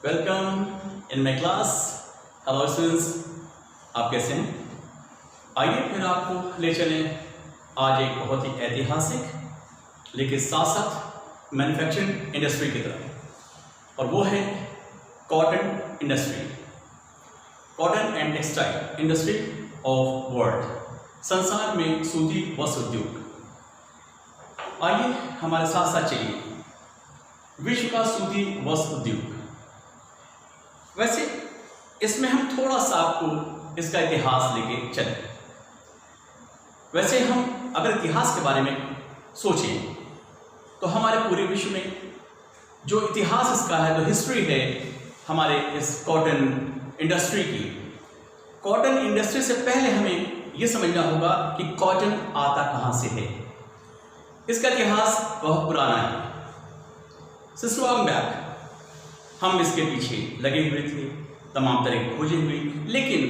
Welcome in my class. Hello students, आप कैसे हैं? आइए फिर आपको ले चलें आज एक बहुत ही ऐतिहासिक लेकिन साथ साथ मैन्युफैक्चरिंग इंडस्ट्री की तरफ, और वो है cotton industry, cotton and textile industry of world, संसार में सूती वस्त्र उद्योग। आइए हमारे साथ साथ चलिए विश्व का सूती वस्त्र उद्योग। वैसे इसमें हम थोड़ा सा आपको इसका इतिहास लेके चलें। वैसे हम अगर इतिहास के बारे में सोचें तो हमारे पूरे विश्व में जो इतिहास इसका है, जो हिस्ट्री है हमारे इस कॉटन इंडस्ट्री की, कॉटन इंडस्ट्री से पहले हमें यह समझना होगा कि कॉटन आता कहाँ से है। इसका इतिहास बहुत पुराना है। सिस्टम बैक हम इसके पीछे लगे हुए थे, तमाम तरह की खोजें हुई, लेकिन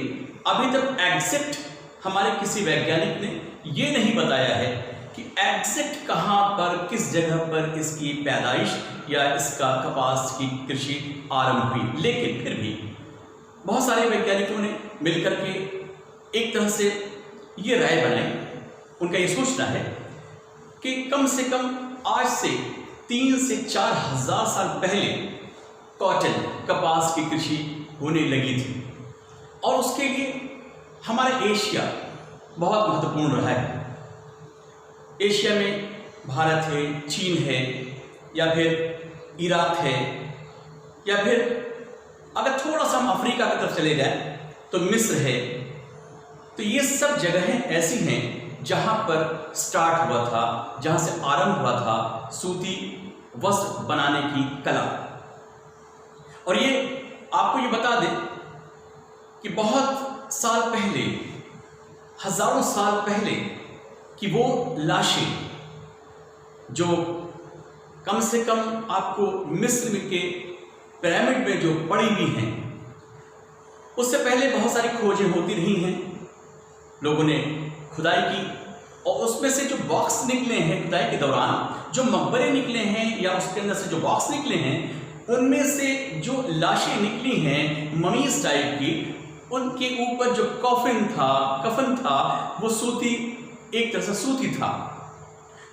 अभी तक एग्जैक्ट हमारे किसी वैज्ञानिक ने ये नहीं बताया है कि एग्जैक्ट कहाँ पर, किस जगह पर इसकी पैदाइश या इसका कपास की कृषि आरंभ हुई। लेकिन फिर भी बहुत सारे वैज्ञानिकों ने मिलकर के एक तरह से ये राय बनाई, उनका ये सोचना है कि कम से कम आज से 3 से 4 हज़ार साल पहले कॉटन, कपास की कृषि होने लगी थी, और उसके लिए हमारा एशिया बहुत महत्वपूर्ण रहा है। एशिया में भारत है, चीन है, या फिर इराक है, या फिर अगर थोड़ा सा हम अफ्रीका की तरफ चले जाएं तो मिस्र है। तो ये सब जगहें ऐसी हैं जहां पर स्टार्ट हुआ था, जहां से आरंभ हुआ था सूती वस्त्र बनाने की कला। और ये आपको ये बता दें कि बहुत साल पहले, हजारों साल पहले कि वो लाशें जो कम से कम आपको मिस्र के पिरामिड में जो पड़ी हुई हैं, उससे पहले बहुत सारी खोजें होती रही हैं। लोगों ने खुदाई की और उसमें से जो बॉक्स निकले हैं खुदाई के दौरान, जो मकबरे निकले हैं या उसके अंदर से जो बॉक्स निकले हैं, उनमें से जो लाशें निकली हैं ममीज टाइप की, उनके ऊपर जो कफन था वो सूती, एक तरह से सूती था।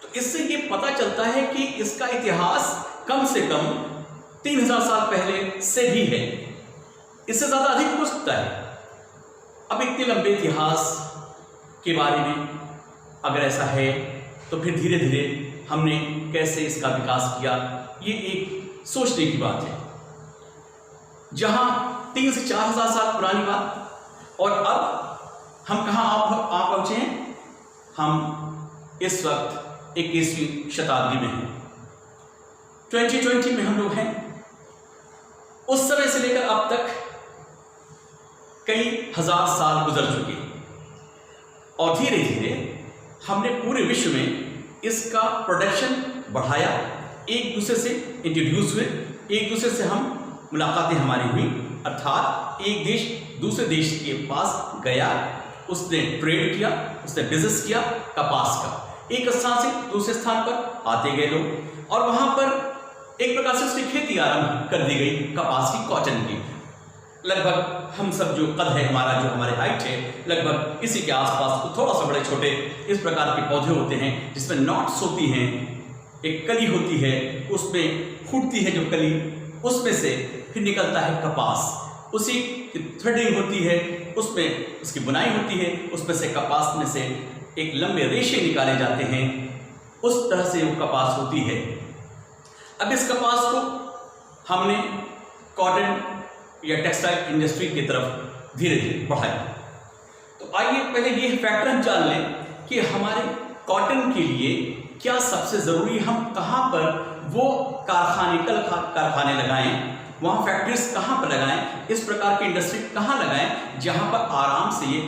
तो इससे ये पता चलता है कि इसका इतिहास कम से कम 3000 साल पहले से भी है, इससे ज़्यादा अधिक हो सकता है। अब इतने लंबे इतिहास के बारे में अगर ऐसा है तो फिर धीरे धीरे हमने कैसे इसका विकास किया, ये एक सोचने की बात है। जहां 3 से 4 हज़ार साल पुरानी बात, और अब हम कहां आ पहुंचे हैं? हम इस वक्त 21वीं शताब्दी में हैं, 2020 में हम लोग हैं। उस समय से लेकर अब तक कई हजार साल गुजर चुके, और धीरे धीरे हमने पूरे विश्व में इसका प्रोडक्शन बढ़ाया, एक दूसरे से इंट्रोड्यूस हुए, एक दूसरे से हम मुलाकातें हमारी हुई, अर्थात एक देश दूसरे देश के पास गया, उसने ट्रेड किया, उसने बिजनेस किया कपास का, एक स्थान से दूसरे स्थान पर आते गए लोग, और वहां पर एक प्रकार से उसकी खेती आरंभ कर दी गई कपास की, कॉटन की। लगभग हम सब जो कद है हमारा, जो हमारे हाइट है, लगभग इसी के आसपास थोड़ा सा बड़े छोटे इस प्रकार के पौधे होते हैं जिसमें नॉट्स होती हैं, एक कली होती है, उसमें फूटती है जो कली, उसमें से फिर निकलता है कपास, उसी की थ्रेडिंग होती है, उसमें उसकी बुनाई होती है, उसमें से कपास में से एक लंबे रेशे निकाले जाते हैं, उस तरह से वो कपास होती है। अब इस कपास को हमने कॉटन या टेक्सटाइल इंडस्ट्री की तरफ धीरे धीरे बढ़ाया। तो आइए पहले ये फैक्टर हम जान लें कि हमारे कॉटन के लिए क्या सबसे ज़रूरी, हम कहाँ पर वो कारखाने लगाएं, वहाँ फैक्ट्रीज कहाँ पर लगाएं, इस प्रकार की इंडस्ट्री कहाँ लगाएं जहाँ पर आराम से ये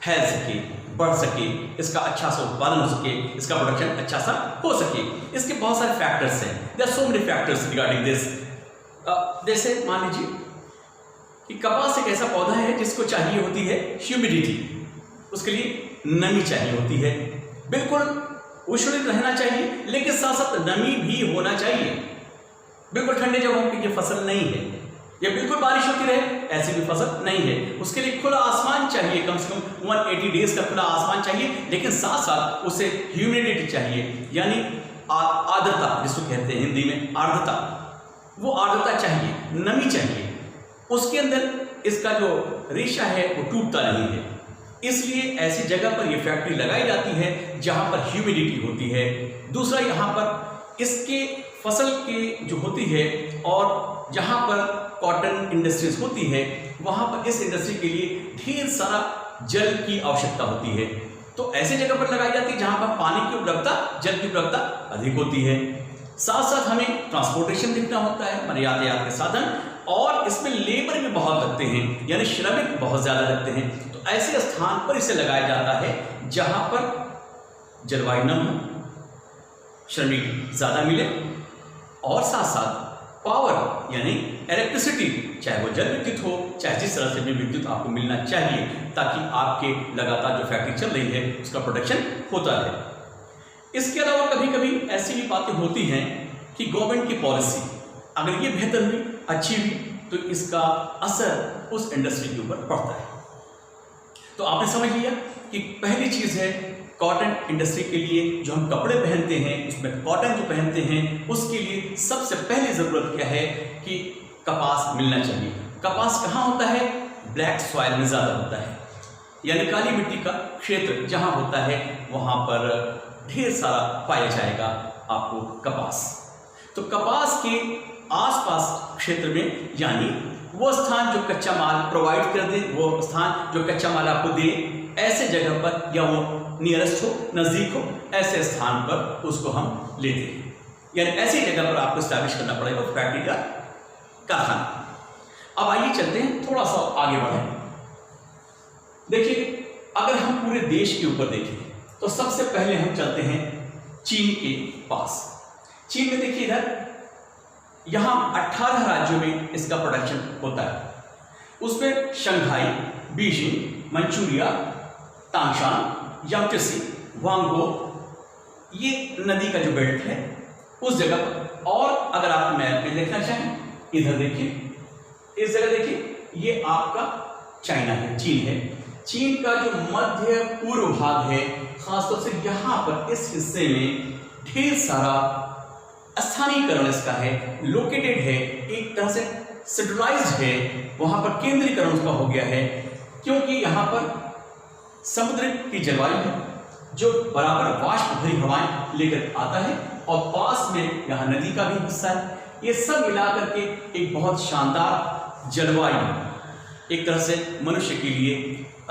फैल सके, बढ़ सके, इसका अच्छा सा उत्पादन हो सके, इसका प्रोडक्शन अच्छा सा हो सके। इसके बहुत सारे फैक्टर्स हैं, there are so many factors regarding this. जैसे मान लीजिए कि कपास एक ऐसा पौधा है जिसको चाहिए होती है ह्यूमिडिटी, उसके लिए नमी चाहिए होती है, बिल्कुल उष्णित रहना चाहिए, लेकिन साथ साथ नमी भी होना चाहिए। बिल्कुल ठंडे जगहों की ये फसल नहीं है, या बिल्कुल बारिश होती रहे, ऐसी भी फसल नहीं है। उसके लिए खुला आसमान चाहिए, कम से कम 180 डेज का खुला आसमान चाहिए, लेकिन साथ साथ उसे ह्यूमिडिटी चाहिए, यानी आर्द्रता जिसको कहते हैं हिंदी में आर्द्रता, वो आर्द्रता चाहिए, नमी चाहिए। उसके अंदर इसका जो रेशा है वो टूटता नहीं है। इसलिए ऐसी जगह पर ये फैक्ट्री लगाई जाती है जहां पर ह्यूमिडिटी होती है। दूसरा, यहाँ पर इसके फसल के जो होती है और जहां पर कॉटन इंडस्ट्रीज होती है, वहां पर इस इंडस्ट्री के लिए ढेर सारा जल की आवश्यकता होती है। तो ऐसी जगह पर लगाई जाती है जहां पर पानी की उपलब्धता, जल की उपलब्धता अधिक होती है। साथ साथ हमें ट्रांसपोर्टेशन देखना होता है, हमारे यातायात के साधन, और इसमें लेबर भी बहुत लगते हैं, यानी श्रमिक बहुत ज्यादा लगते हैं। तो ऐसे स्थान पर इसे लगाया जाता है जहां पर जलवायु नम हो, श्रमिक ज्यादा मिले, और साथ साथ पावर यानी इलेक्ट्रिसिटी, चाहे वो जल विद्युत हो, चाहे जिस तरह से भी विद्युत आपको मिलना चाहिए, ताकि आपके लगातार जो फैक्ट्री चल रही है उसका प्रोडक्शन होता रहे। इसके अलावा कभी कभी ऐसी भी बातें होती हैं कि गवर्नमेंट की पॉलिसी अगर ये बेहतर हुई, अच्छी हुई, तो इसका असर उस इंडस्ट्री के ऊपर पड़ता है। तो आपने समझ लिया कि पहली चीज है कॉटन इंडस्ट्री के लिए जो हम कपड़े पहनते हैं, उसमें कॉटन जो पहनते हैं, उसके लिए सबसे पहली जरूरत क्या है कि कपास मिलना चाहिए। कपास कहाँ होता है? ब्लैक सॉइल में ज्यादा होता है, यानी काली मिट्टी का क्षेत्र जहां होता है वहां पर ढेर सारा पाया जाएगा आपको कपास। तो कपास के आसपास क्षेत्र में, यानी वो स्थान जो कच्चा माल प्रोवाइड कर दे, वो स्थान जो कच्चा माल आपको दे, ऐसे जगह पर, या वो नियरेस्ट हो, नजदीक हो, ऐसे स्थान पर उसको हम लेते हैं। यानी ऐसी जगह पर आपको स्टैब्लिश करना पड़ेगा फैक्ट्री का कारखाना। अब आइए चलते हैं, थोड़ा सा आगे बढ़ें। देखिए, अगर हम पूरे देश के ऊपर देखें तो सबसे पहले हम चलते हैं चीन के पास। चीन में देखिए, इधर यहां 18 राज्यों में इसका प्रोडक्शन होता है। उसमें शंघाई, बीजिंग, मंचूरिया, तांशान, यांगत्से, वांगो, ये नदी का जो बेल्ट है उस जगह पर। और अगर आप मैप में देखना चाहें, इधर देखिए, इस जगह देखिए, ये आपका चाइना है, चीन है। चीन का जो मध्य पूर्व भाग है, खासतौर से यहां पर इस हिस्से में ढेर सारा स्थानीयकरण इसका है, लोकेटेड है, एक तरह से सेंट्रलाइज्ड है, वहां पर केंद्रीकरण उसका हो गया है, क्योंकि यहां पर समुद्र की जलवायु है जो बराबर वाष्प भरी हवाएं लेकर आता है, और पास में यहाँ नदी का भी हिस्सा है। ये सब मिलाकर के एक बहुत शानदार जलवायु एक तरह से मनुष्य के लिए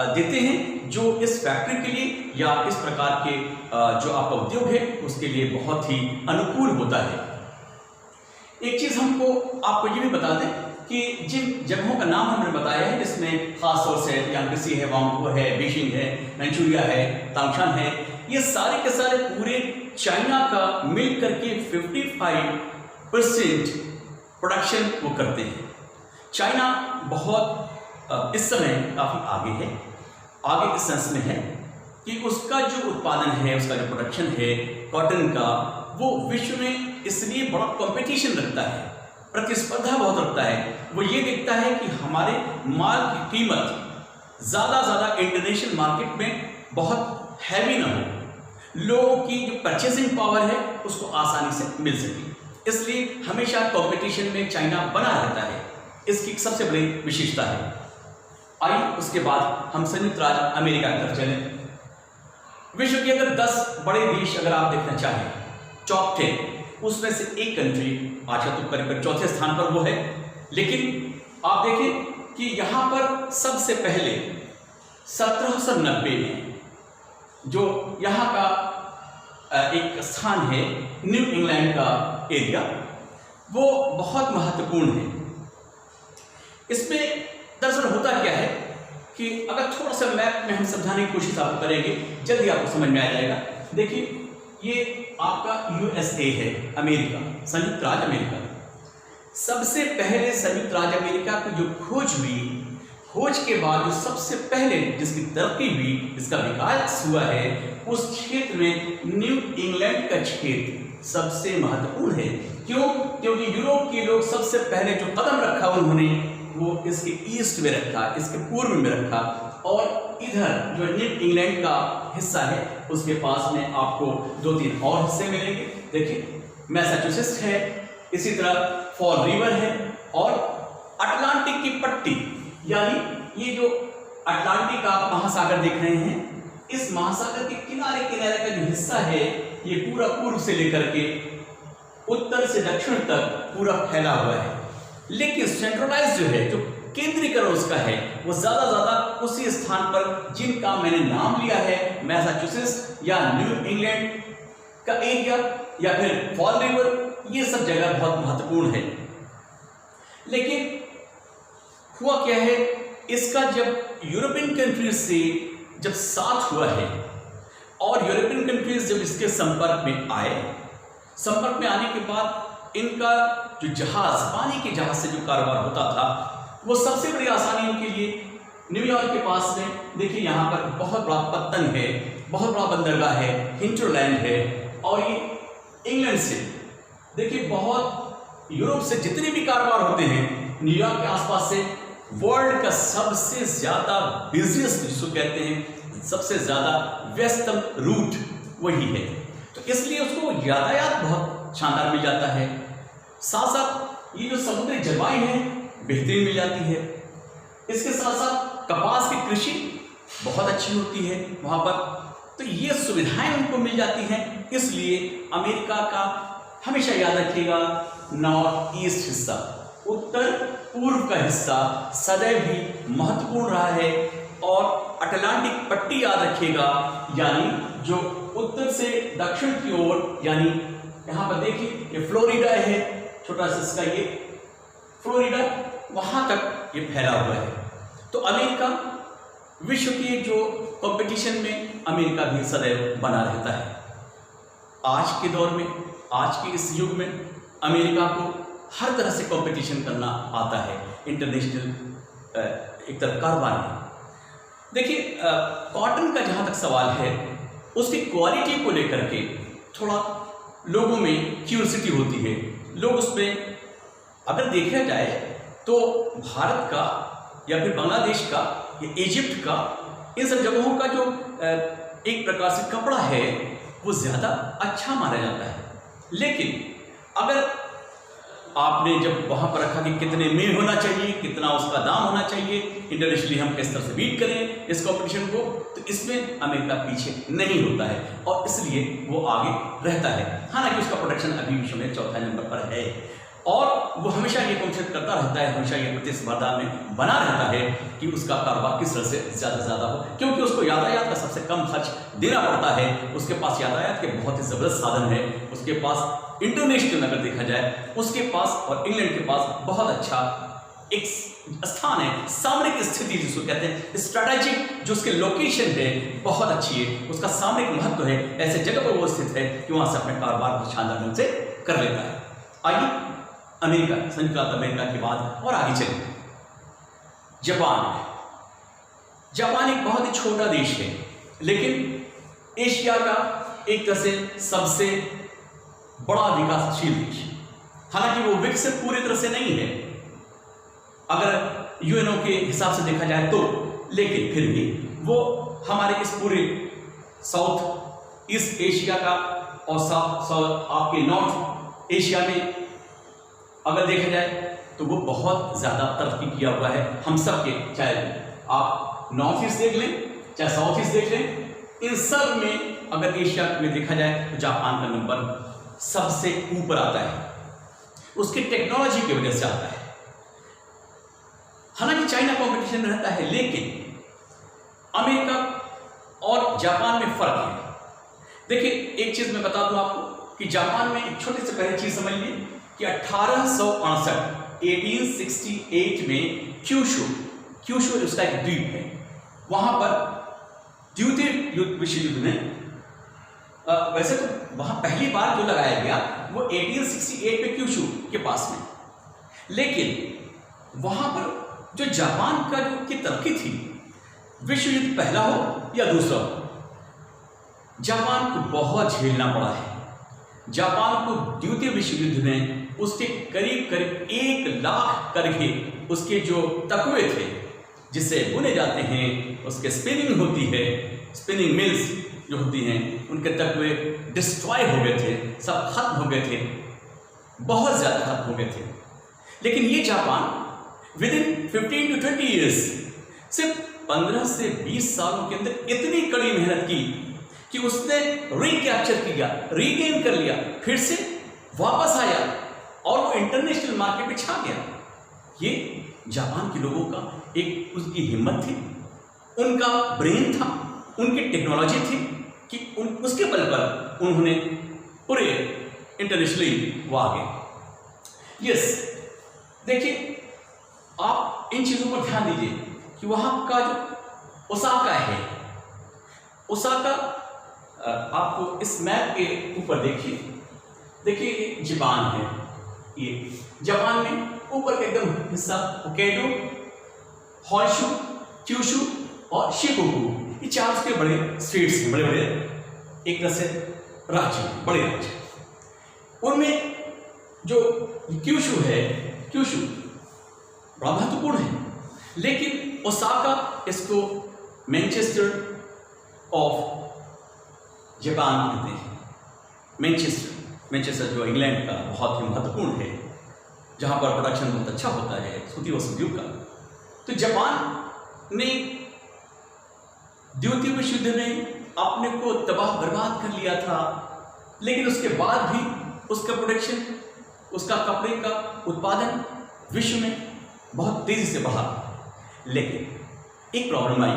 देते हैं, जो इस फैक्ट्री के लिए या इस प्रकार के जो आपका उद्योग है उसके लिए बहुत ही अनुकूल होता है। एक चीज हमको आपको ये भी बता दें कि जिन जगहों का नाम हमने बताया है, जिसमें खासतौर से यांगत्से है, वांगो है, बीजिंग है, मंचूरिया है, तांशान है, ये सारे के सारे पूरे चाइना का मिल करके 55% प्रोडक्शन वो करते हैं। चाइना बहुत इस समय काफी आगे है, आगे इस सेंस में है कि उसका जो उत्पादन है, उसका जो प्रोडक्शन है कॉटन का, वो विश्व में इसलिए बड़ा कंपटीशन रखता है, प्रतिस्पर्धा बहुत रखता है। वो ये देखता है कि हमारे माल की कीमत ज्यादा इंटरनेशनल मार्केट में बहुत हैवी ना हो, लोगों की जो परचेसिंग पावर है उसको आसानी से मिल सके। इसलिए हमेशा कंपटीशन में चाइना बना रहता है, इसकी सबसे बड़ी विशेषता है। आइए उसके बाद हम संयुक्त राज्य अमेरिका की तरफ चलें। विश्व के अगर 10 बड़े देश अगर आप देखना चाहें, टॉप 10, उसमें से एक कंट्री आजकल तो करीब चौथे स्थान पर वो है, लेकिन आप देखें कि यहां पर सबसे पहले 1790 में जो यहाँ का एक स्थान है, न्यू इंग्लैंड का एरिया, वो बहुत महत्वपूर्ण है। इसमें दरअसल होता क्या है कि अगर थोड़ा सा मैप में हम समझाने की कोशिश आप करेंगे, जल्दी आपको समझ में आ जाएगा। देखिए, ये आपका यूएसए है, अमेरिका, संयुक्त राज्य अमेरिका। सबसे पहले संयुक्त राज्य अमेरिका की जो खोज हुई, खोज के बाद जो सबसे पहले जिसकी तरक्की हुई, जिसका विकास हुआ है, उस क्षेत्र में न्यू इंग्लैंड का क्षेत्र सबसे महत्वपूर्ण है, क्यों? क्योंकि यूरोप के लोग सबसे पहले जो कदम रखा उन्होंने वो इसके ईस्ट में रखा, इसके पूर्व में रखा, और इधर जो न्यू इंग्लैंड का हिस्सा है उसके पास में आपको 2-3 और हिस्से मिलेंगे। देखिए मैसाचुसेट्स है, इसी तरह फॉल रिवर है, और अटलांटिक की पट्टी, यानी ये जो अटलांटिक आप महासागर देख रहे हैं, इस महासागर के किनारे किनारे का जो हिस्सा है ये पूरा पूर्व से लेकर के उत्तर से दक्षिण तक पूरा फैला हुआ है। लेकिन सेंट्रलाइज जो है, जो केंद्रीकरण उसका है, वो ज्यादा उसी स्थान पर जिनका मैंने नाम लिया है, मैसाचुसेट्स या न्यू इंग्लैंड का एरिया या फिर फॉल रिवर, ये सब जगह बहुत महत्वपूर्ण है। लेकिन हुआ क्या है, इसका जब यूरोपियन कंट्रीज से जब साथ हुआ है और यूरोपियन कंट्रीज जब इसके संपर्क में आए, संपर्क में आने के बाद इनका जो जहाज, पानी के जहाज से जो कारोबार होता था, वो सबसे बड़ी आसानी इनके लिए न्यूयॉर्क के पास में, देखिए यहाँ पर बहुत बड़ा पत्तन है, बहुत बड़ा बंदरगाह है, हिंटरलैंड है, और ये इंग्लैंड से देखिए बहुत यूरोप से जितने भी कारोबार होते हैं न्यूयॉर्क के आसपास से, वर्ल्ड का सबसे ज्यादा बिजनेस जिसको कहते हैं, सबसे ज्यादा व्यस्तम रूट वही है। तो इसलिए उसको यातायात बहुत शानदार मिल जाता है। साथ साथ ये जो समुद्री जलवायु है बेहतरीन मिल जाती है। इसके साथ साथ कपास की कृषि बहुत अच्छी होती है वहां पर, तो ये सुविधाएं उनको मिल जाती हैं। इसलिए अमेरिका का हमेशा याद रखिएगा, नॉर्थ ईस्ट हिस्सा, उत्तर पूर्व का हिस्सा सदैव ही महत्वपूर्ण रहा है। और अटलांटिक पट्टी याद रखिएगा, यानी जो उत्तर से दक्षिण की ओर, यानी यहां पर देखिए ये फ्लोरिडा है, छोटा सा इसका ये फ्लोरिडा, वहां तक ये फैला हुआ है। तो अमेरिका विश्व के जो कंपटीशन में अमेरिका भी सदैव बना रहता है। आज के दौर में, आज के इस युग में अमेरिका को हर तरह से कंपटीशन करना आता है, इंटरनेशनल एक तरह कारोबार है। देखिए कॉटन का जहां तक सवाल है, उसकी क्वालिटी को लेकर के थोड़ा लोगों में क्यूरियोसिटी होती है। लोग उसमें अगर देखा जाए तो भारत का या फिर बांग्लादेश का या इजिप्ट का, इन सब जगहों का जो एक प्रकार से कपड़ा है वो ज़्यादा अच्छा माना जाता है। लेकिन अगर आपने जब वहाँ पर रखा कि कितने में होना चाहिए, कितना उसका दाम होना चाहिए, इंटरनेशनली हम किस तरह से बीट करें इस कंपटीशन को, तो इसमें अमेरिका पीछे नहीं होता है और इसलिए वो आगे रहता है। हालांकि उसका प्रोडक्शन अभी विश्व में 4था नंबर पर है और वो हमेशा ये कोशिश करता रहता है, हमेशा ये प्रतिस्पर्धा में बना रहता है कि उसका कारोबार किस तरह से ज़्यादा हो, क्योंकि उसको यातायात का सबसे कम खर्च देना पड़ता है। उसके पास यातायात के बहुत ही ज़बरदस्त साधन है, उसके पास इंटरनेशनल अगर देखा जाए, उसके पास और इंग्लैंड के पास बहुत अच्छा एक स्थान है, सामरिक स्थिति जिसको कहते हैं, स्ट्रैटेजिक जो उसके लोकेशन है बहुत अच्छी है, उसका सामरिक महत्व है, ऐसे जगह पर वो स्थित है कि वहाँ से अपने कारोबार को शानदार ढंग से कर लेता है। आइए अमेरिका, संयुक्त राज्य अमेरिका के बाद और आगे चलें। जापान। जापान एक बहुत ही छोटा देश है, लेकिन एशिया का एक तरह से सबसे बड़ा विकासशील देश है। हालांकि वो विकसित पूरी तरह से नहीं है अगर यूएनओ के हिसाब से देखा जाए तो, लेकिन फिर भी वो हमारे इस पूरे साउथ ईस्ट एशिया का और साउथ आपके नॉर्थ एशिया में अगर देखा जाए तो वो बहुत ज़्यादा तरक्की किया हुआ है। हम सब के, चाहे आप नॉर्थ ईस्ट देख लें, चाहे साउथ ईस्ट देख लें, इन सब में अगर एशिया में देखा जाए तो जापान का नंबर सबसे ऊपर आता है, उसकी टेक्नोलॉजी की वजह से आता है। हालांकि चाइना कंपटीशन में रहता है, लेकिन अमेरिका और जापान में फर्क है। देखिए एक चीज मैं बता दूं आपको कि जापान में एक छोटी सी पहली चीज समझ लीजिए कि 1868 में क्यूशू उसका एक द्वीप है, वहां पर द्वितीय विश्व युद्ध में वैसे तो वहां पहली बार जो लगाया गया वो 1868 में क्यूशू के पास में, लेकिन वहां पर जो जापान का जो की तरक्की थी, विश्व युद्ध पहला हो या दूसरा हो, जापान को बहुत झेलना पड़ा है। जापान को द्वितीय विश्व युद्ध में उसके करीब करीब 1 लाख करके उसके जो तकवे थे जिससे बुने जाते हैं, उसके स्पिनिंग होती है, स्पिनिंग मिल्स जो होती हैं, उनके तकवे डिस्ट्रॉय हो गए थे, सब खत्म हो गए थे, बहुत ज़्यादा खत्म हो गए थे। लेकिन ये Japan with in 15 to 20 years, सिर्फ 15 से 20 सालों के अंदर इतनी कड़ी मेहनत की कि उसने रिकैप्चर किया, रीगेन कर लिया, फिर से वापस आया और वो इंटरनेशनल मार्केट में छा गया। ये जापान के लोगों का एक उसकी हिम्मत थी, उनका ब्रेन था, उनकी टेक्नोलॉजी थी कि उसके बल पर उन्होंने पूरे इंटरनेशनली वो आ गए। यस, देखिए आप इन चीज़ों पर ध्यान दीजिए कि वहाँ का जो ओसाका है, ओसाका आपको इस मैप के ऊपर देखिए जापान है, ये जापान में ऊपर का एकदम हिस्सा होक्काइडो, होन्शु, क्यूशु और शिकोकु, ये 4 उसके बड़े स्टेट्स हैं, बड़े बड़े एक तरह से राज्य, बड़े राज्य। उनमें जो क्यूशु है, क्यूशु बड़ा महत्वपूर्ण है, लेकिन ओसाका इसको मैनचेस्टर ऑफ जापान कहते हैं। मैनचेस्टर जो इंग्लैंड का बहुत ही महत्वपूर्ण है, जहाँ पर प्रोडक्शन बहुत अच्छा होता है सूती वस्त्र उद्योग का। तो जापान ने द्वितीय विश्व युद्ध में अपने को तबाह बर्बाद कर लिया था, लेकिन उसके बाद भी उसका प्रोडक्शन, उसका कपड़े का उत्पादन विश्व में बहुत तेजी से बढ़ा। लेकिन एक प्रॉब्लम आई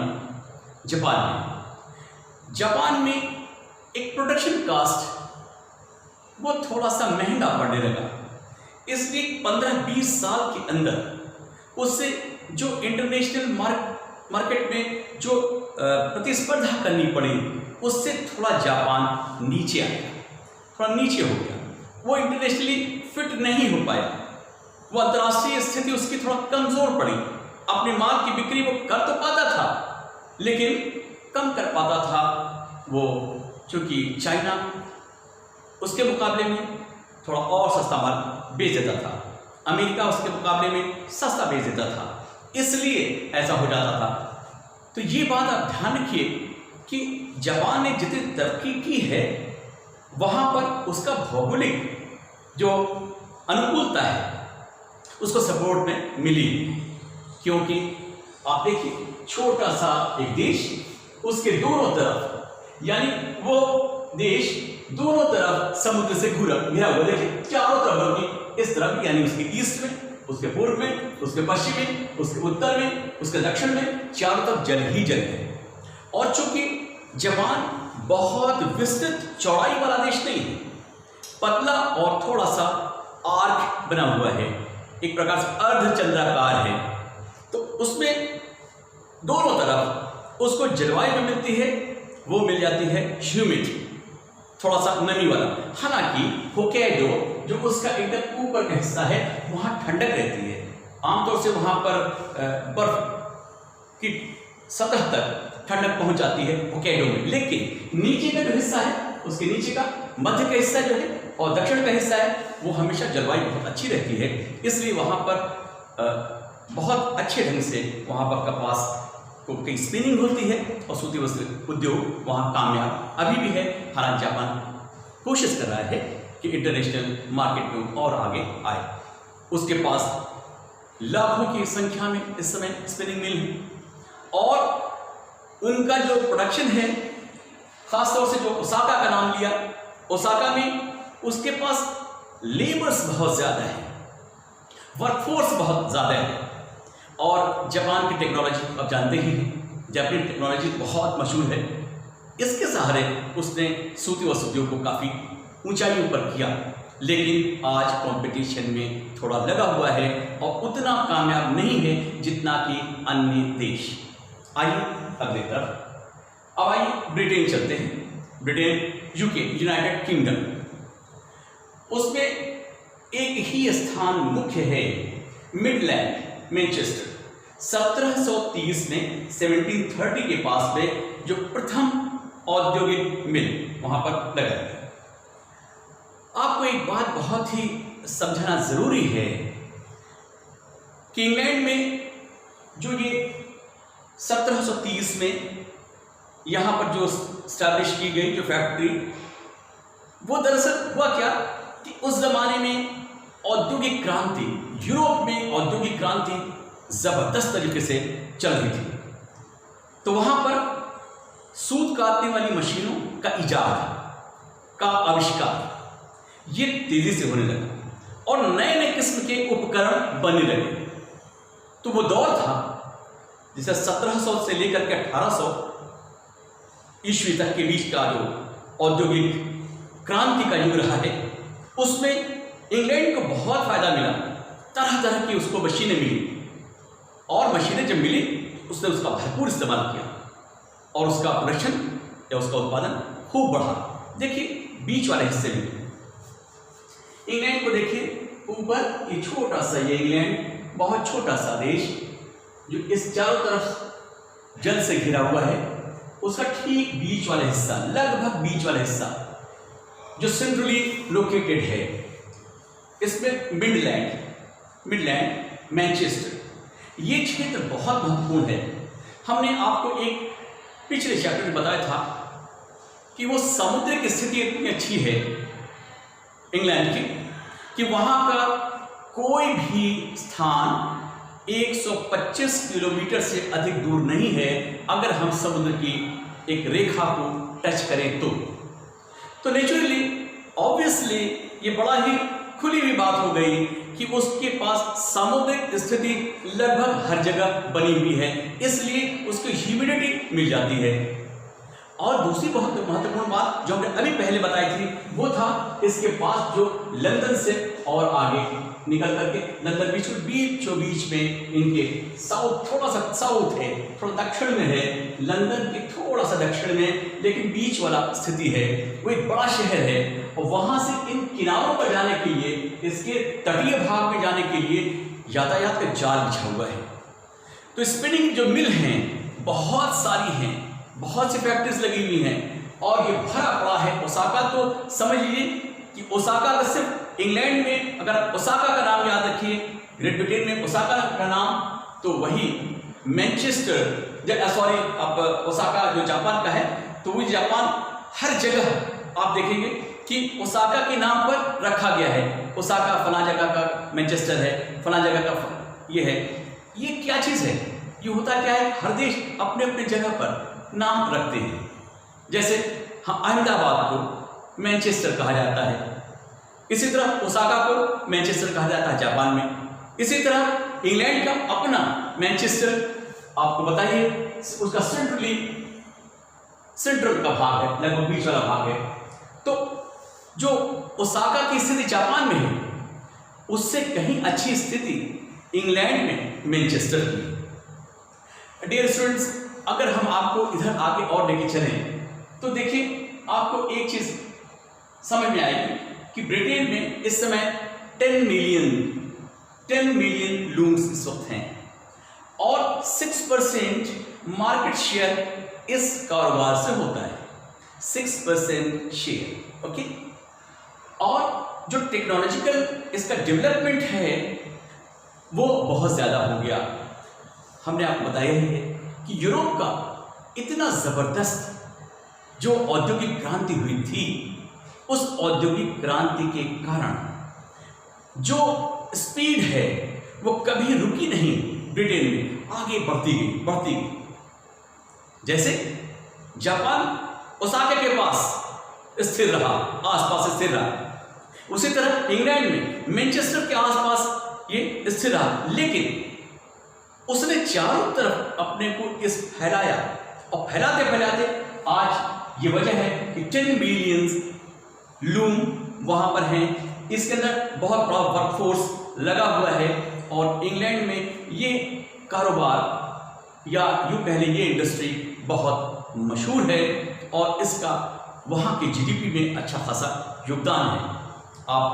जापान में एक प्रोडक्शन कास्ट वो थोड़ा सा महंगा पड़ने लगा, इसलिए 15-20 साल के अंदर उससे जो इंटरनेशनल मार्केट में जो प्रतिस्पर्धा करनी पड़ी, उससे थोड़ा जापान नीचे आया, थोड़ा नीचे हो गया, वो इंटरनेशनली फिट नहीं हो पाया, वो अंतर्राष्ट्रीय स्थिति उसकी थोड़ा कमजोर पड़ी। अपने माल की बिक्री वो कर तो पाता था, लेकिन कम कर पाता था वो, क्योंकि चाइना उसके मुकाबले में थोड़ा और सस्ता माल बेच देता था, अमेरिका उसके मुकाबले में सस्ता बेच देता था, इसलिए ऐसा हो जाता था। तो ये बात आप ध्यान रखिए कि जापान ने जितनी तरक्की की है, वहाँ पर उसका भौगोलिक जो अनुकूलता है उसको सपोर्ट में मिली, क्योंकि आप देखिए छोटा सा एक देश, उसके दोनों तरफ, यानी वो देश दोनों तरफ समुद्र से घिरा हुआ, देखिए चारों तरफ, इस तरफ यानी उसके ईस्ट में, उसके पूर्व में, उसके पश्चिम में, उसके उत्तर में, उसके दक्षिण में, चारों तरफ जल ही जल है। और चूंकि जापान बहुत विस्तृत चौड़ाई वाला देश नहीं है, पतला और थोड़ा सा आर्क बना हुआ है, एक प्रकार से अर्धचंद्राकार है, तो उसमें दोनों तरफ उसको जलवायु में मिलती है, वो मिल जाती है ह्यूमिड, थोड़ा सा नमी वाला। हालांकि होक्काइडो जो उसका एकदम ऊपर का हिस्सा है, वहाँ ठंडक रहती है, आमतौर से वहाँ पर बर्फ की सतह तक ठंडक पहुँच जाती है होक्काइडो में, लेकिन नीचे का जो हिस्सा है, उसके नीचे का मध्य का हिस्सा जो है और दक्षिण का हिस्सा है, वो हमेशा जलवायु बहुत अच्छी रहती है, इसलिए वहाँ पर बहुत अच्छे ढंग से वहाँ पर कपास को कई स्पिनिंग होती है और सूती वस्त्र उद्योग वहाँ कामयाब अभी भी है। हालांकि जापान कोशिश कर रहा है कि इंटरनेशनल मार्केट में और आगे आए। उसके पास लाखों की संख्या में इस समय स्पिनिंग मिल है, और उनका जो प्रोडक्शन है, खासतौर से जो ओसाका का नाम लिया, ओसाका में उसके पास लेबर्स बहुत ज़्यादा है, वर्कफोर्स बहुत ज़्यादा है, और जापान की टेक्नोलॉजी आप जानते ही हैं, जापानी टेक्नोलॉजी बहुत मशहूर है। इसके सहारे उसने सूती वस्त्र उद्योग को काफ़ी ऊंचाइयों पर किया, लेकिन आज कंपटीशन में थोड़ा लगा हुआ है और उतना कामयाब नहीं है जितना कि अन्य देश। आइए अगले तरफ, अब आइए ब्रिटेन चलते हैं। ब्रिटेन, यूके, यूनाइटेड किंगडम, उसमें एक ही स्थान मुख्य है, मिडलैंड, मैनचेस्टर। 1730 में 1730 के पास में जो प्रथम औद्योगिक मिल वहां पर लगा। आपको एक बात बहुत ही समझना ज़रूरी है कि इंग्लैंड में जो ये 1730 में यहाँ पर जो स्टैब्लिश की गई जो फैक्ट्री, वो दरअसल हुआ क्या कि उस ज़माने में औद्योगिक क्रांति, यूरोप में औद्योगिक क्रांति ज़बरदस्त तरीके से चल रही थी। तो वहाँ पर सूत काटने वाली मशीनों का इजाद, का आविष्कार ये तेजी से होने लगा और नए नए किस्म के उपकरण बनने लगे। तो वो दौर था जिसे 1700 से लेकर के 1800 ईस्वी तक के बीच का जो औद्योगिक क्रांति का युग रहा है, उसमें इंग्लैंड को बहुत फायदा मिला। तरह तरह की उसको मशीनें मिली और मशीनें जब मिली उसने उसका भरपूर इस्तेमाल किया और उसका प्रोडक्शन या उसका उत्पादन खूब बढ़ा। देखिए बीच वाले हिस्से में इंग्लैंड को देखिए, ऊपर ये छोटा सा, ये इंग्लैंड बहुत छोटा सा देश जो इस चारों तरफ जल से घिरा हुआ है, उसका ठीक बीच वाला हिस्सा, लगभग बीच वाला हिस्सा जो सेंट्रली लोकेटेड है, इसमें मिडलैंड, मैनचेस्टर, ये क्षेत्र बहुत महत्वपूर्ण है। हमने आपको एक पिछले चैप्टर में बताया था कि वो समुद्र की स्थिति इतनी अच्छी है इंग्लैंड की कि वहाँ का कोई भी स्थान 125 किलोमीटर से अधिक दूर नहीं है अगर हम समुद्र की एक रेखा को टच करें तो नेचुरली, ऑब्वियसली ये बड़ा ही खुली हुई बात हो गई कि उसके पास सामुद्रिक स्थिति लगभग हर जगह बनी हुई है, इसलिए उसको ह्यूमिडिटी मिल जाती है। और दूसरी बहुत महत्वपूर्ण बात जो हमने अभी पहले बताई थी वो था इसके पास जो लंदन से और आगे निकल करके लंदन बीचों बीच में इनके साउथ, थोड़ा सा साउथ है, थोड़ा दक्षिण में है, लंदन के थोड़ा सा दक्षिण में लेकिन बीच वाला स्थिति है। वो एक बड़ा शहर है और वहां से इन किनारों पर जाने के लिए, इसके तटीय भाग में जाने के लिए यातायात का जाल बिछा हुआ है। तो स्पिनिंग जो मिल हैं बहुत सारी हैं, बहुत सी फैक्ट्रीज लगी हुई हैं और ये भरा पड़ा है। ओसाका, तो समझ लीजिए कि ओसाका का सिर्फ इंग्लैंड में, अगर ओसाका का नाम याद रखिए, ग्रेट ब्रिटेन में ओसाका का नाम, तो वही मैनचेस्टर, सॉरी अब ओसाका जो जापान का है, तो वही जापान हर जगह आप देखेंगे कि ओसाका के नाम पर रखा गया है। ओसाका फला जगह का मैनचेस्टर है, फला जगह का ये है। ये क्या चीज़ है? ये होता क्या है, हर देश अपने अपने जगह पर नाम रखते हैं। जैसे अहमदाबाद को मैनचेस्टर कहा जाता है, इसी तरह ओसाका को मैनचेस्टर कहा जाता है जापान में। इसी तरह इंग्लैंड का अपना मैनचेस्टर, आपको बताइए उसका सेंट्रल का भाग है, लगभग बीच वाला भाग है। तो जो ओसाका की स्थिति जापान में है उससे कहीं अच्छी स्थिति इंग्लैंड में मैनचेस्टर की। डियर स्टूडेंट्स, अगर हम आपको इधर आगे और लेके चलें तो देखिए आपको एक चीज समझ में आएगी कि ब्रिटेन में इस समय 10 मिलियन लूम्स इस वक्त हैं और 6% मार्केट शेयर इस कारोबार से होता है, 6% शेयर। ओके, और जो टेक्नोलॉजिकल इसका डेवलपमेंट है वो बहुत ज़्यादा हो गया। हमने आपको बताया ही है कि यूरोप का इतना ज़बरदस्त जो औद्योगिक क्रांति हुई थी, उस औद्योगिक क्रांति के कारण जो स्पीड है वो कभी रुकी नहीं, ब्रिटेन में आगे बढ़ती गई। जैसे जापान ओसाका के पास स्थिर रहा, आसपास स्थिर रहा, उसी तरह इंग्लैंड में मैनचेस्टर के आसपास ये स्थिर रहा, लेकिन उसने चारों तरफ अपने को इस फैलाया और फैलाते फैलाते आज ये वजह है कि 10 बिलियन लूम वहां पर हैं। इसके अंदर बहुत बड़ा वर्कफोर्स लगा हुआ है और इंग्लैंड में ये कारोबार या यूं कह लें ये इंडस्ट्री बहुत मशहूर है और इसका वहाँ के जीडीपी में अच्छा खासा योगदान है। आप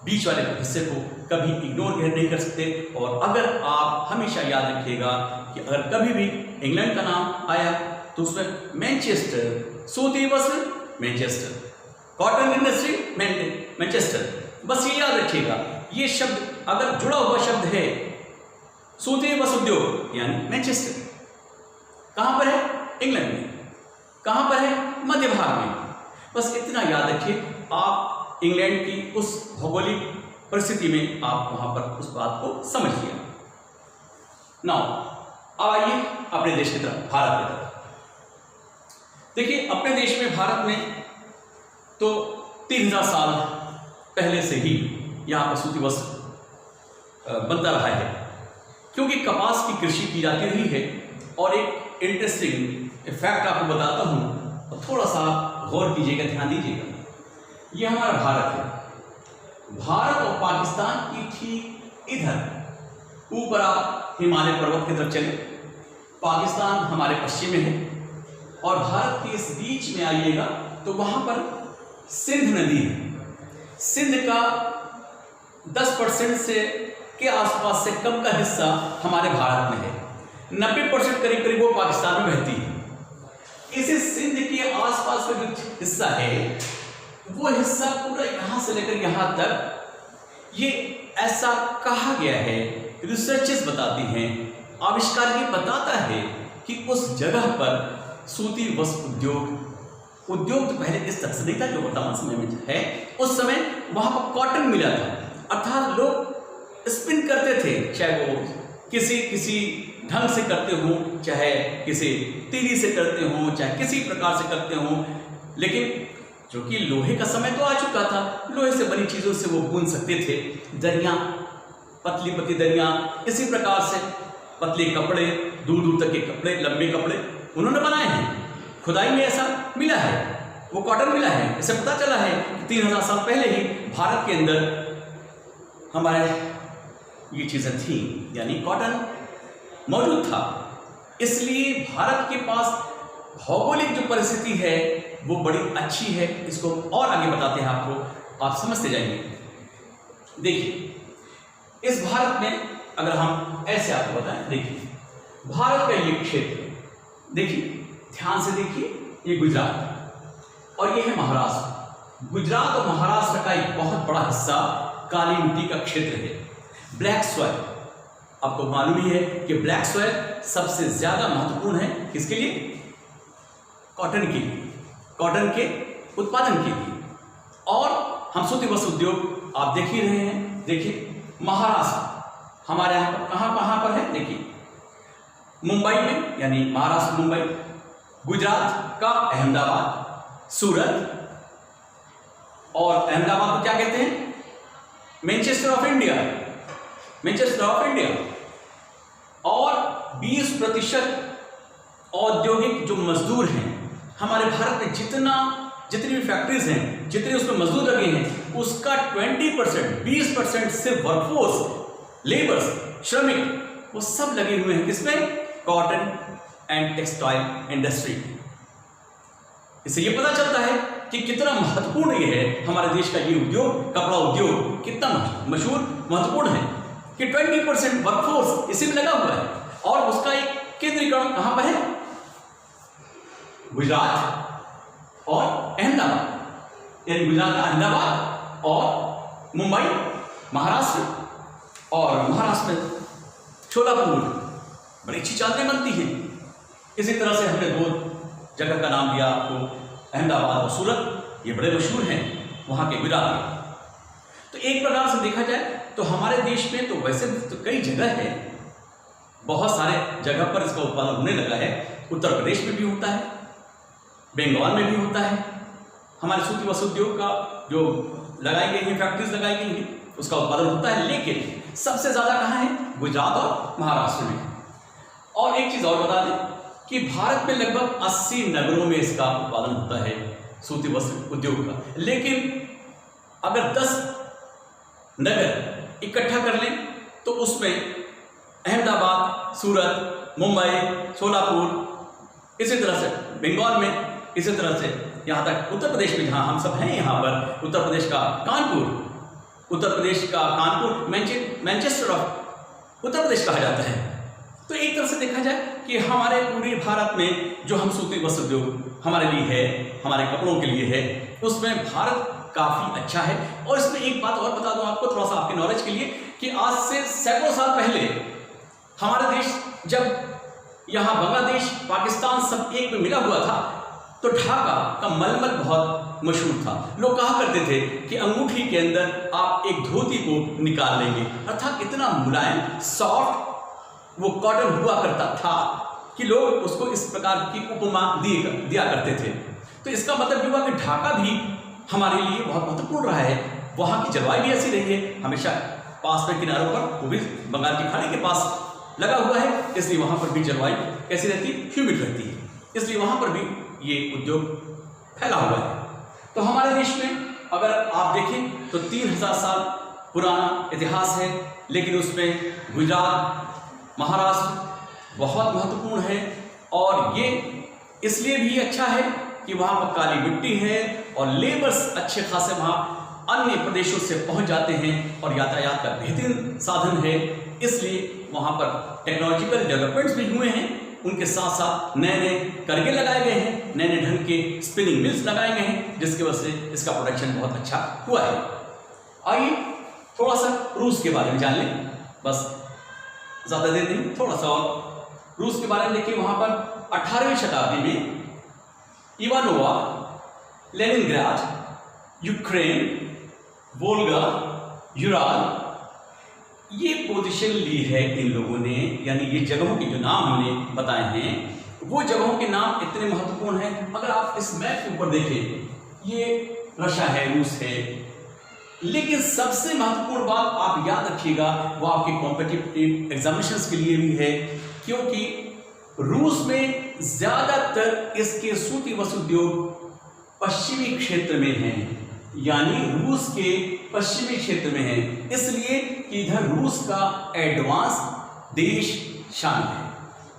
बीच वाले हिस्से को कभी इग्नोर नहीं कर सकते। और अगर आप हमेशा याद रखिएगा कि अगर कभी भी इंग्लैंड का नाम आया तो उसमें मैनचेस्टर, सूती वस्त्र मैनचेस्टर, कॉटन इंडस्ट्री मैनचेस्टर, बस ये याद रखिएगा, ये शब्द अगर जुड़ा हुआ शब्द है सूती वस्त्र उद्योग यानी मैनचेस्टर, कहां पर है? इंग्लैंड में। कहां पर है? मध्य भाग में। बस इतना याद रखिए, आप इंग्लैंड की उस भौगोलिक परिस्थिति में आप वहां पर उस बात को समझ लिया। नाउ अब आइए अपने देश की तरफ, भारत की तरफ। देखिए अपने देश में, भारत में तो 3000 साल पहले से ही यहाँ पर सूती वस्त्र बनता रहा है, क्योंकि कपास की कृषि की जाती रही है। और एक इंटरेस्टिंग फैक्ट आपको बताता हूँ, और थोड़ा सा गौर कीजिएगा, ध्यान दीजिएगा। ये हमारा भारत है, भारत और पाकिस्तान की ठीक इधर ऊपर आप हिमालय पर्वत की तरफ चले, पाकिस्तान हमारे पश्चिम में है, और भारत के इस बीच में आइएगा तो वहां पर सिंध नदी है। सिंध का 10% से के आसपास से कम का हिस्सा हमारे भारत में है, 90% करीब करीब वो पाकिस्तान में बहती है। इसी सिंध के आसपास का जो हिस्सा है, वो हिस्सा पूरा यहां से लेकर यहां तक, ये ऐसा कहा गया है, रिसर्चेस बताती हैं, आविष्कार ये बताता है कि उस जगह पर सूती वस्त्र उद्योग तो पहले इस तरह से नहीं था जो वर्तमान समय में है। उस समय वहां पर कॉटन मिला था, अर्थात लोग स्पिन करते थे, चाहे वो किसी ढंग से करते हो, चाहे किसी तीली से करते हो, चाहे किसी प्रकार से करते हो, लेकिन क्योंकि लोहे का समय तो आ चुका था, लोहे से बनी चीजों से वो बुन सकते थे। दरियां, पतली पतली दरियां, इसी प्रकार से पतले कपड़े, दूर दूर तक के कपड़े, लंबे कपड़े उन्होंने बनाए हैं। खुदाई में ऐसा मिला है, वो कॉटन मिला है। इससे पता चला है कि 3000 साल पहले ही भारत के अंदर हमारे ये चीजें थी, यानी कॉटन मौजूद था। इसलिए भारत के पास भौगोलिक जो परिस्थिति है वो बड़ी अच्छी है। इसको और आगे बताते हैं आपको, आप समझते जाएंगे। देखिए इस भारत में अगर हम ऐसे आपको बताएं, देखिए भारत का ये क्षेत्र, देखिए ध्यान से देखिए, ये गुजरात और ये है महाराष्ट्र। गुजरात और महाराष्ट्र का एक बहुत बड़ा हिस्सा काली मिट्टी का क्षेत्र है, ब्लैक सॉइल। आपको मालूम ही है कि ब्लैक सॉइल सबसे ज्यादा महत्वपूर्ण है किसके लिए? कॉटन के लिए, कॉटन के उत्पादन के लिए। और हम सूती वस्त्र उद्योग आप देख ही रहे हैं। देखिए महाराष्ट्र हमारे यहाँ पर कहाँ पर है? देखिए मुंबई में, यानी महाराष्ट्र मुंबई, गुजरात का अहमदाबाद, सूरत, और अहमदाबाद को क्या कहते हैं? Manchester of India, Manchester of India. और 20% औद्योगिक जो मजदूर हैं हमारे भारत में, जितनी भी फैक्ट्रीज हैं, जितने उसमें मजदूर लगे हैं, उसका 20% सिर्फ वर्कफोर्स, लेबर्स, श्रमिक, वो सब लगे हुए हैं किसमें? Cotton and textile industry. इससे ये पता चलता है कि कितना महत्वपूर्ण ये है हमारे देश का ये उद्योग, कपड़ा उद्योग कितना मशहूर, महत्वपूर्ण है कि 20% वर्कफोर्स इसी में लगा हुआ है। और उसका एक केंद्रीकरण कहां पर है? गुजरात और अहमदाबाद, यानी गुजरात का अहमदाबाद और मुंबई महाराष्ट्र, और महाराष्ट्र में छोलापुर, बड़ी अच्छी चादरें बनती हैं। इसी तरह से हमने 2 जगह का नाम दिया आपको, अहमदाबाद और सूरत, ये बड़े मशहूर हैं वहाँ के गुजरात के। तो एक प्रकार से देखा जाए तो हमारे देश में तो वैसे तो कई जगह है, बहुत सारे जगह पर इसका उत्पादन होने लगा है। उत्तर प्रदेश में भी होता है, बंगाल में भी होता है। हमारे सूती वस्त्र उद्योग का जो लगाई गई है, फैक्ट्रीज लगाई गई है, उसका उत्पादन होता है, लेकिन सबसे ज्यादा कहाँ है? गुजरात और महाराष्ट्र में। और एक चीज और बता दें कि भारत में लगभग 80 नगरों में इसका उत्पादन होता है, सूती वस्त्र उद्योग का। लेकिन अगर 10 नगर इकट्ठा कर लें तो उसमें अहमदाबाद, सूरत, मुंबई, सोलापुर, इसी तरह से बंगाल में, इसी तरह से यहाँ तक उत्तर प्रदेश में जहाँ हम सब हैं, यहाँ पर उत्तर प्रदेश का कानपुर, मैनचेस्टर ऑफ उत्तर प्रदेश कहा जाता है। तो एक तरह से देखा जाए कि हमारे पूरे भारत में जो हम सूती वस्त्र उद्योग हमारे लिए है, हमारे कपड़ों के लिए है, उसमें भारत काफी अच्छा है। और इसमें एक बात और बता दूं आपको, थोड़ा सा आपके नॉलेज के लिए, कि आज से सैकड़ों साल पहले हमारा देश जब यहाँ बांग्लादेश पाकिस्तान सब एक में मिला हुआ था, तो ढाका का मलमल बहुत मशहूर था। लोग कहा करते थे कि अंगूठी के अंदर आप एक धोती को निकाल लेंगे, अर्थात इतना मुलायम सॉफ्ट वो कॉटन हुआ करता था कि लोग उसको इस प्रकार की उपमा दिया करते थे। तो इसका मतलब ये हुआ कि ढाका भी हमारे लिए बहुत महत्वपूर्ण रहा है। वहाँ की जलवायु भी ऐसी रही है, हमेशा पास में किनारों पर, वो भी बंगाल की खाड़ी के पास लगा हुआ है, इसलिए वहाँ पर भी जलवायु कैसी रहती है, ह्यूमिड रहती है, इसलिए वहाँ पर भी ये उद्योग फैला हुआ है। तो हमारे देश में अगर आप देखें तो 3000 साल पुराना इतिहास है, लेकिन उसमें गुजरात, महाराष्ट्र बहुत महत्वपूर्ण है। और ये इसलिए भी अच्छा है कि वहाँ पर काली मिट्टी है और लेबर्स अच्छे खासे वहाँ अन्य प्रदेशों से पहुँच जाते हैं और यातायात का बेहतरीन साधन है, इसलिए वहाँ पर टेक्नोलॉजिकल डेवलपमेंट्स भी हुए हैं। उनके साथ साथ नए नए करगे लगाए गए हैं, नए नए ढंग के स्पिनिंग मिल्स लगाए गए हैं, जिसकी वजह से इसका प्रोडक्शन बहुत अच्छा हुआ है। आइए थोड़ा सा रूस के बारे में जान लें, बस ज़्यादा देर नहीं, थोड़ा सा और रूस के बारे में देखिए। वहाँ पर 18वीं शताब्दी में Ivanova, Leningrad, Ukraine, Volga, Ural, ये पोजीशन ली है इन लोगों ने, यानी ये जगहों के जो नाम हमने बताए हैं, वो जगहों के नाम इतने महत्वपूर्ण हैं। अगर आप इस मैप के ऊपर देखें, ये रशिया है, रूस है, लेकिन सबसे महत्वपूर्ण बात आप याद रखिएगा, वो आपके कॉम्पिटिटिव एग्जामिनेशंस के लिए भी है, क्योंकि रूस में ज्यादातर इसके सूती वस्त्र उद्योग पश्चिमी क्षेत्र में हैं, यानी रूस के पश्चिमी क्षेत्र में है, इसलिए कि इधर रूस का एडवांस देश शामिल है।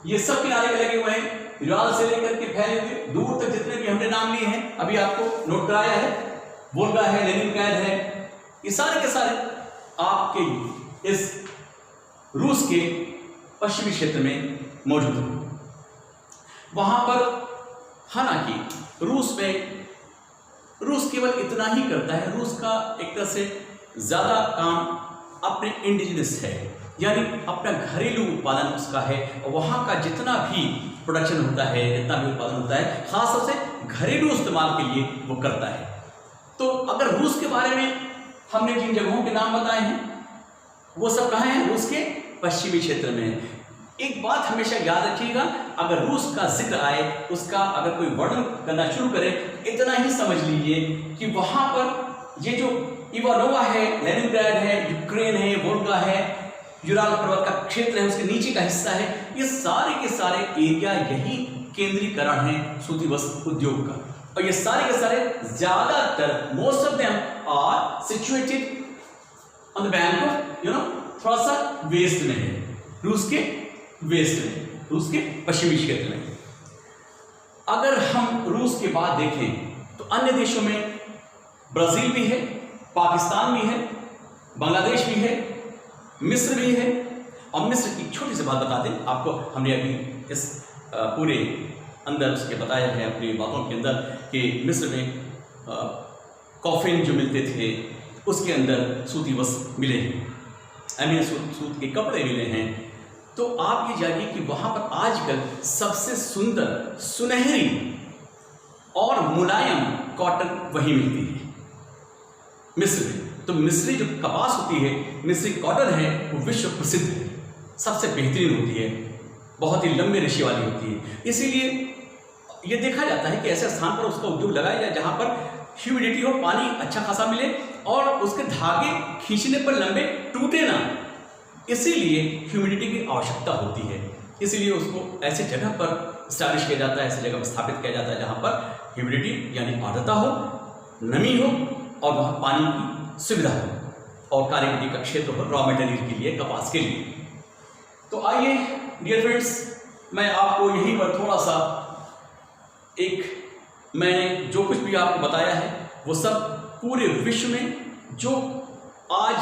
ये सब किनारे में लगे हुए हैं, यूराल से लेकर के फैले हुए दूर तक जितने भी हमने नाम लिए हैं, अभी आपको नोट कराया है, वोल्गा है, लेनिनग्राड है, ये सारे के सारे आपके इस रूस के पश्चिमी क्षेत्र में मौजूद है। वहां पर हालांकि रूस केवल इतना ही करता है, रूस का एक तरह से ज्यादा काम अपने इंडिजिनस है, यानी अपना घरेलू उत्पादन उसका है, और वहाँ का जितना भी प्रोडक्शन होता है, जितना भी उत्पादन होता है, खासतौर से घरेलू इस्तेमाल के लिए वो करता है। तो अगर रूस के बारे में हमने जिन जगहों के नाम बताए हैं, वो सब कहाँ हैं? रूस के पश्चिमी क्षेत्र में है। एक बात हमेशा याद रखिएगा, अगर रूस का जिक्र आए, उसका अगर कोई वर्णन करना शुरू करे, इतना ही समझ लीजिए कि वहाँ पर ये जो इवानोवा है, लेनिनग्राड है, यूक्रेन है, वोल्गा है, यूराल पर्वत का क्षेत्र है, उसके नीचे का हिस्सा है, ये सारे के सारे एरिया यही केंद्रीकरण है सूती वस्त्र उद्योग का। और ये सारे के सारे ज्यादातर most of them are situated on the bank of थोड़ा सा वेस्ट में है, रूस के वेस्ट में, रूस के पश्चिमी क्षेत्र में। अगर हम रूस के बाद देखें तो अन्य देशों में ब्राजील भी है, पाकिस्तान भी है, बांग्लादेश भी है, मिस्र भी है। और मिस्र की छोटी सी बात बता दें आपको, हमने अभी इस पूरे अंदर उसके बताया है अपनी बातों के अंदर कि मिस्र में कॉफिन जो मिलते थे उसके अंदर सूती वस्त्र मिले हैं, सूत के कपड़े मिले हैं। तो आप ये जानिए कि वहाँ पर आजकल सबसे सुंदर, सुनहरी और मुलायम कॉटन वही मिलती है मिस्र में। तो मिस्री जो कपास होती है, मिस्री कॉटन है, वो विश्व प्रसिद्ध है, सबसे बेहतरीन होती है, बहुत ही लंबे रेशे वाली होती है। इसीलिए ये देखा जाता है कि ऐसे स्थान पर उसका उद्योग लगाया जाए जहाँ पर ह्यूमिडिटी हो, पानी अच्छा खासा मिले और उसके धागे खींचने पर लंबे टूटे ना, इसीलिए ह्यूमिडिटी की आवश्यकता होती है। इसीलिए उसको ऐसी जगह पर स्टैब्लिश किया जाता है, ऐसी जगह पर स्थापित किया जाता है जहाँ पर ह्यूमिडिटी यानी आर्द्रता हो, नमी हो और वहाँ पानी की सुविधा हो और कार्यमिति का क्षेत्र हो रॉ मटेरियल के लिए, कपास के लिए। तो आइए डियर फ्रेंड्स, मैं आपको यहीं पर थोड़ा सा मैंने जो कुछ भी आपको बताया है वो सब पूरे विश्व में जो आज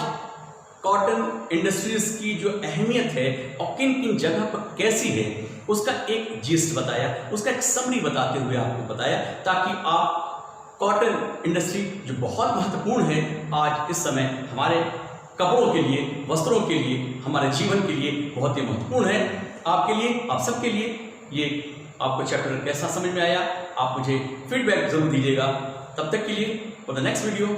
कॉटन इंडस्ट्रीज की जो अहमियत है और किन किन जगह पर कैसी है उसका एक जिस्ट बताया, उसका एक समरी बताते हुए आपको बताया, ताकि आप कॉटन इंडस्ट्री जो बहुत महत्वपूर्ण है आज इस समय हमारे कपड़ों के लिए, वस्त्रों के लिए, हमारे जीवन के लिए बहुत ही महत्वपूर्ण है। आपके लिए, आप सबके लिए ये आपको चैप्टर कैसा समझ में आया, आप मुझे फीडबैक जरूर दीजिएगा। तब तक के लिए for the next video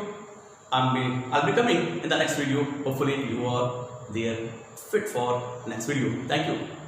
I'll be coming in the next video. Hopefully you are there fit for next video. Thank you.